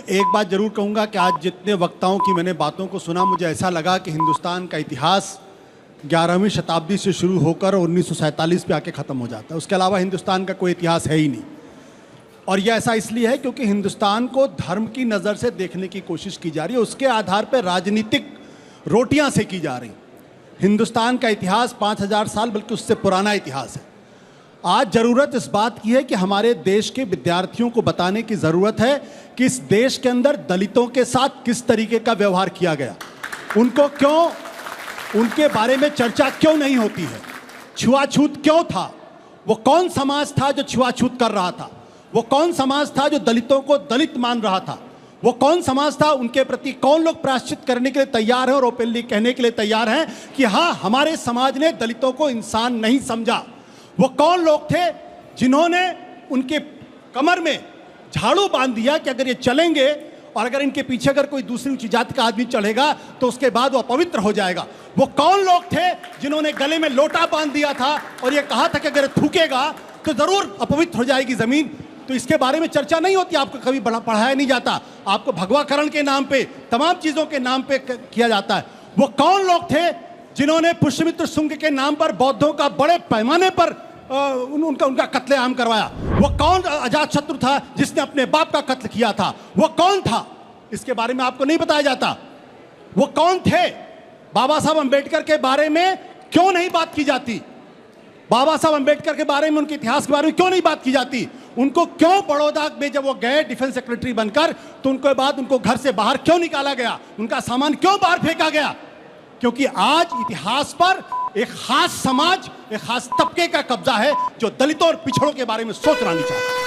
एक बात जरूर कहूँगा कि आज जितने वक्ताओं की मैंने बातों को सुना, मुझे ऐसा लगा कि हिंदुस्तान का इतिहास 11वीं शताब्दी से शुरू होकर 1947 पे आके ख़त्म हो जाता है। उसके अलावा हिंदुस्तान का कोई इतिहास है ही नहीं। और यह ऐसा इसलिए है क्योंकि हिंदुस्तान को धर्म की नज़र से देखने की कोशिश की जा रही है, उसके आधार पर राजनीतिक रोटियां सेकी जा रही। हिंदुस्तान का इतिहास 5000 साल बल्कि उससे पुराना इतिहास है। आज ज़रूरत इस बात की है कि हमारे देश के विद्यार्थियों को बताने की ज़रूरत है कि इस देश के अंदर दलितों के साथ किस तरीके का व्यवहार किया गया, उनको क्यों, उनके बारे में चर्चा क्यों नहीं होती है, छुआछूत क्यों था, वो कौन समाज था जो छुआछूत कर रहा था, वो कौन समाज था जो दलितों को दलित मान रहा था, वो कौन समाज था, उनके प्रति कौन लोग प्रायश्चित करने के लिए तैयार हैं और ओपनली कहने के लिए तैयार हैं कि हाँ, हमारे समाज ने दलितों को इंसान नहीं समझा। वो कौन लोग थे जिन्होंने उनके कमर में झाड़ू बांध दिया कि अगर ये चलेंगे और अगर इनके पीछे अगर कोई दूसरी ऊंची जाति का आदमी चढ़ेगा तो उसके बाद वो अपवित्र हो जाएगा। वो कौन लोग थे जिन्होंने गले में लोटा बांध दिया था और ये कहा था कि अगर थूकेगा तो जरूर अपवित्र हो जाएगी जमीन। तो इसके बारे में चर्चा नहीं होती, आपको कभी पढ़ाया नहीं जाता, आपको भगवाकरण के नाम पे, तमाम चीजों के नाम पे किया जाता है। वो कौन लोग थे जिन्होंने पुष्यमित्र शुंग के नाम पर बौद्धों का बड़े पैमाने पर उनका कत्लेआम करवाया? वो कौन अजातशत्रु था जिसने अपने बाप का कत्ल किया था? वो कौन था? इसके बारे में आपको नहीं बताया जाता। वो कौन थे? बाबा साहब अंबेडकर के बारे में क्यों नहीं बात की जाती? बाबा साहब अंबेडकर के बारे में, उनके इतिहास के बारे में क्यों नहीं बात की जाती? उनको क्यों बड़ौदा में जब वो गए डिफेंस सेक्रेटरी बनकर तो उनके बाद उनको घर से बाहर क्यों निकाला गया? उनका सामान क्यों बाहर फेंका गया? क्योंकि आज इतिहास पर एक खास समाज, एक खास तबके का कब्जा है जो दलितों और पिछड़ों के बारे में सोचना नहीं चाहता।